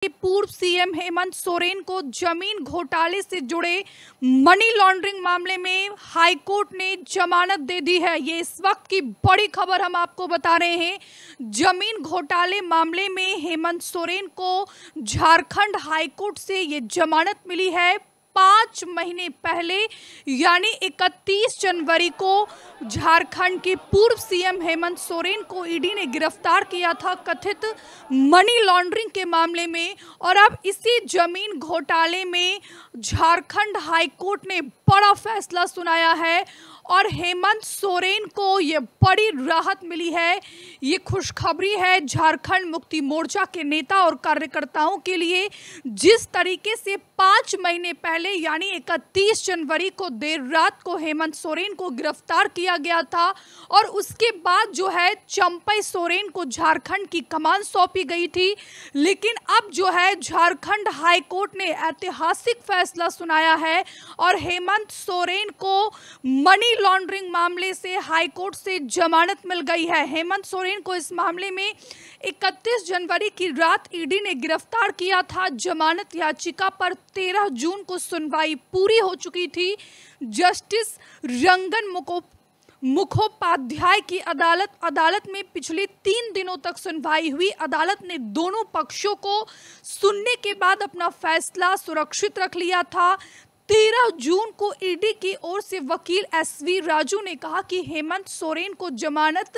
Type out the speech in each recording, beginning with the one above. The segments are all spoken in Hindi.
पूर्व सीएम हेमंत सोरेन को जमीन घोटाले से जुड़े मनी लॉन्ड्रिंग मामले में हाईकोर्ट ने जमानत दे दी है। ये इस वक्त की बड़ी खबर हम आपको बता रहे हैं। जमीन घोटाले मामले में हेमंत सोरेन को झारखंड हाईकोर्ट से ये जमानत मिली है। 5 महीने पहले यानी 31 जनवरी को झारखंड के पूर्व सीएम हेमंत सोरेन को ईडी ने गिरफ्तार किया था कथित मनी लॉन्ड्रिंग के मामले में, और अब इसी जमीन घोटाले में झारखंड हाईकोर्ट ने बड़ा फैसला सुनाया है और हेमंत सोरेन को ये बड़ी राहत मिली है। ये खुशखबरी है झारखंड मुक्ति मोर्चा के नेता और कार्यकर्ताओं के लिए। जिस तरीके से 5 महीने पहले यानी 31 जनवरी को देर रात को हेमंत सोरेन को गिरफ्तार किया गया था और उसके बाद जो है चंपई सोरेन को झारखंड की कमान सौंपी गई थी, लेकिन अब जो है झारखंड हाईकोर्ट ने ऐतिहासिक फैसला सुनाया है और हेमंत सोरेन को मनी लॉन्ड्रिंग मामले से हाईकोर्ट से जमानत मिल गई है। हेमंत सोरेन को इस मामले में 31 जनवरी की रात ईडी ने गिरफ्तार किया था। जमानत याचिका पर 13 जून को सुनवाई पूरी हो चुकी थी। जस्टिस रंगन मुखोपाध्याय की अदालत में पिछले 3 दिनों तक सुनवाई हुई। अदालत ने दोनों पक्षों को सुनने के बाद अपना फैसला सुरक्षित रख लिया था। 13 जून को ईडी की ओर से वकील एसवी राजू ने कहा कि हेमंत सोरेन को जमानत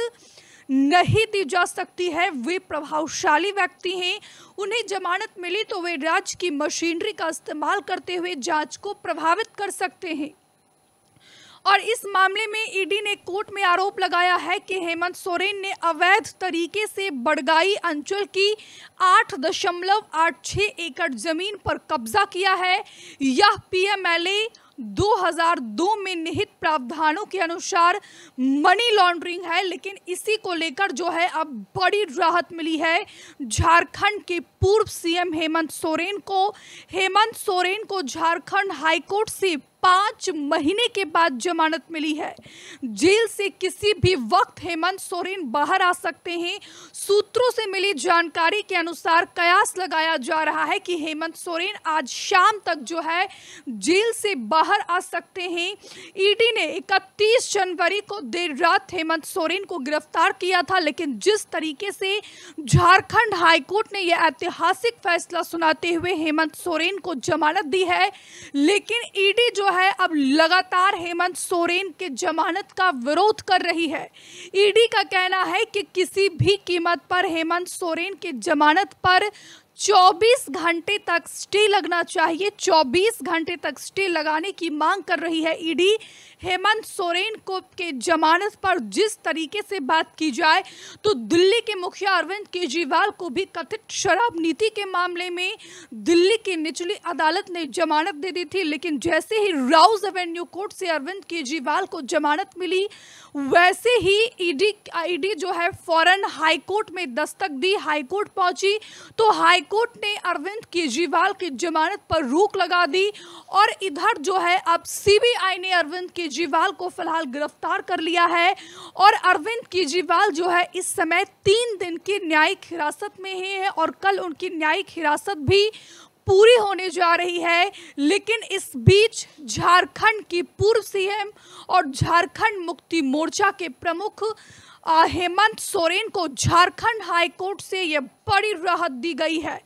नहीं दी जा सकती है। वे प्रभावशाली व्यक्ति हैं, उन्हें जमानत मिली तो वे राज्य की मशीनरी का इस्तेमाल करते हुए जांच को प्रभावित कर सकते हैं। और इस मामले में ईडी ने कोर्ट में आरोप लगाया है कि हेमंत सोरेन ने अवैध तरीके से बड़गाई अंचल की 8.86 एकड़ जमीन पर कब्जा किया है। यह पीएमएलए 2002 में निहित प्रावधानों के अनुसार मनी लॉन्ड्रिंग है, लेकिन इसी को लेकर जो है अब बड़ी राहत मिली है झारखंड के पूर्व सीएम हेमंत सोरेन को झारखंड हाईकोर्ट से 5 महीने के बाद जमानत मिली है। जेल से किसी भी वक्त हेमंत सोरेन बाहर आ सकते हैं। सूत्रों से मिली जानकारी के अनुसार कयास लगाया जा रहा है कि हेमंत सोरेन आज शाम तक जो है जेल से बाहर आ सकते हैं। ईडी ने 31 जनवरी को देर रात हेमंत सोरेन को गिरफ्तार किया था, लेकिन जिस तरीके से झारखंड हाईकोर्ट ने यह ऐतिहासिक फैसला सुनाते हुए हेमंत सोरेन को जमानत दी है, लेकिन ईडी जो है अब लगातार हेमंत सोरेन के जमानत का विरोध कर रही है। ईडी का कहना है कि किसी भी कीमत पर हेमंत सोरेन के जमानत पर 24 घंटे तक स्टे लगना चाहिए। 24 घंटे तक स्टे लगाने की मांग कर रही है ईडी। हेमंत सोरेन को के जमानत पर जिस तरीके से बात की जाए तो दिल्ली के मुखिया अरविंद केजरीवाल को भी कथित शराब नीति के मामले में दिल्ली की निचली अदालत ने जमानत दे दी थी, लेकिन जैसे ही राउज एवेन्यू कोर्ट से अरविंद केजरीवाल को जमानत मिली, वैसे ही ईडी जो है फौरन हाईकोर्ट में दस्तक दी। हाईकोर्ट पहुंची तो हाईकोर्ट ने अरविंद केजरीवाल की जमानत पर रोक लगा दी और इधर जो है अब सीबीआई ने अरविंद केजरीवाल को फिलहाल गिरफ्तार कर लिया है और अरविंद केजरीवाल जो है इस समय 3 दिन की न्यायिक हिरासत में है और कल उनकी न्यायिक हिरासत भी पूरी होने जा रही है। लेकिन इस बीच झारखंड की पूर्व सीएम और झारखंड मुक्ति मोर्चा के प्रमुख हेमंत सोरेन को झारखंड हाईकोर्ट से यह बड़ी राहत दी गई है।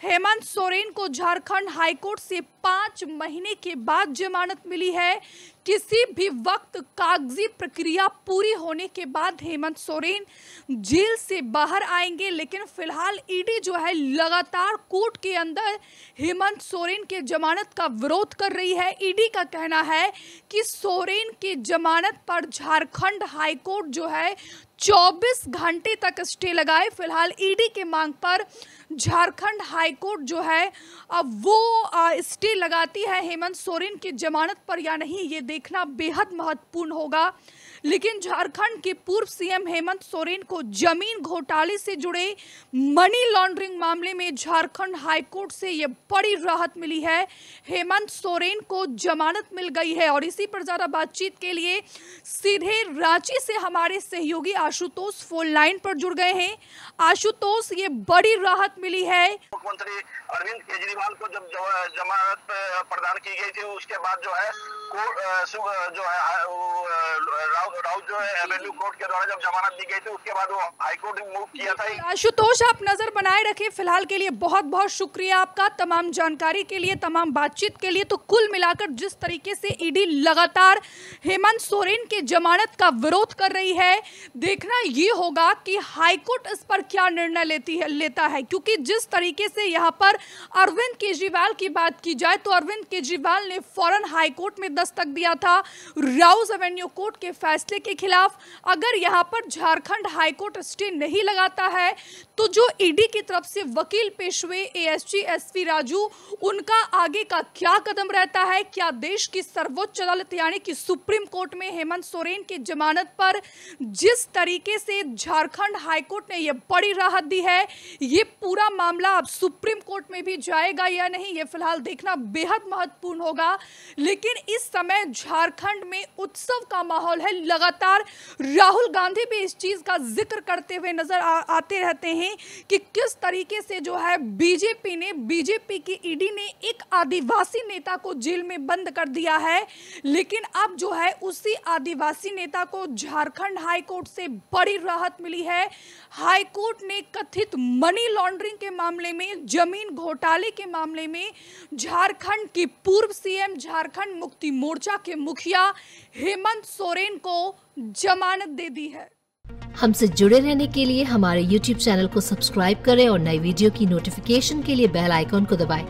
हेमंत सोरेन को झारखंड हाईकोर्ट से 5 महीने के बाद जमानत मिली है। किसी भी वक्त कागजी प्रक्रिया पूरी होने के बाद हेमंत सोरेन जेल से बाहर आएंगे, लेकिन फिलहाल ईडी जो है लगातार कोर्ट के अंदर हेमंत सोरेन के जमानत का विरोध कर रही है। ईडी का कहना है कि सोरेन की जमानत पर झारखंड हाईकोर्ट जो है 24 घंटे तक स्टे लगाए। फिलहाल ईडी के मांग पर झारखंड हाईकोर्ट जो है अब वो स्टे लगाती है हेमंत सोरेन की जमानत पर या नहीं, ये देखना बेहद महत्वपूर्ण होगा। लेकिन झारखंड के पूर्व सीएम हेमंत सोरेन को जमीन घोटाले से जुड़े मनी लॉन्ड्रिंग मामले में झारखंड हाईकोर्ट से यह बड़ी राहत मिली है। हेमंत सोरेन को जमानत मिल गई है और इसी पर ज्यादा बातचीत के लिए सीधे रांची से हमारे सहयोगी आशुतोष फोन लाइन पर जुड़ गए हैं। आशुतोष, ये बड़ी राहत मिली है। मुख्यमंत्री अरविंद केजरीवाल को जब जमानत प्रदान की गई थी, उसके बाद जो है एवेन्यू कोर्ट के द्वारा जब जमानत दी गई थी, उसके बाद वो हाईकोर्ट में मूव किया था। आशुतोष, आप नजर बनाए रखें। फिलहाल के लिए बहुत बहुत शुक्रिया आपका, तमाम जानकारी के लिए, तमाम बातचीत के लिए। तो कुल मिलाकर जिस तरीके से ईडी लगातार हेमंत सोरेन के जमानत का विरोध कर रही है, देखना ये होगा कि हाईकोर्ट इस पर क्या निर्णय लेता है, क्योंकि जिस तरीके से यहाँ पर अरविंद केजरीवाल की बात की जाए तो अरविंद केजरीवाल ने फौरन हाईकोर्ट में दस्तक दिया था राउज एवेन्यू कोर्ट के फैसले के खिलाफ। अगर यहाँ पर झारखंड हाईकोर्ट स्टे नहीं लगाता है तो जो ईडी की तरफ से वकील पेश हुए एएसजी एसपी राजू, उनका आगे का क्या कदम रहता है? क्या देश की सर्वोच्च अदालत यानी कि सुप्रीम कोर्ट में हेमंत सोरेन की जमानत पर जिस तरीके से झारखंड हाईकोर्ट ने यह बड़ी राहत दी है, ये पूरा मामला अब सुप्रीम कोर्ट में भी जाएगा या नहीं, ये फिलहाल देखना बेहद महत्वपूर्ण होगा। लेकिन इस समय झारखंड में उत्सव का माहौल है। लगातार राहुल गांधी भी इस चीज का जिक्र करते हुए नजर आते रहते हैं कि किस तरीके से जो है बीजेपी की ईडी ने एक आदिवासी नेता को जेल में बंद कर दिया है। लेकिन अब जो है उसी आदिवासी नेता को झारखंड हाईकोर्ट से बड़ी राहत मिली है। हाईकोर्ट ने कथित मनी लॉन्ड्रिंग के मामले में, जमीन घोटाले के मामले में झारखंड की पूर्व सीएम, झारखंड मुक्ति मोर्चा के मुखिया हेमंत सोरेन को जमानत दे दी है। हमसे जुड़े रहने के लिए हमारे YouTube चैनल को सब्सक्राइब करें और नई वीडियो की नोटिफिकेशन के लिए बेल आइकॉन को दबाएं।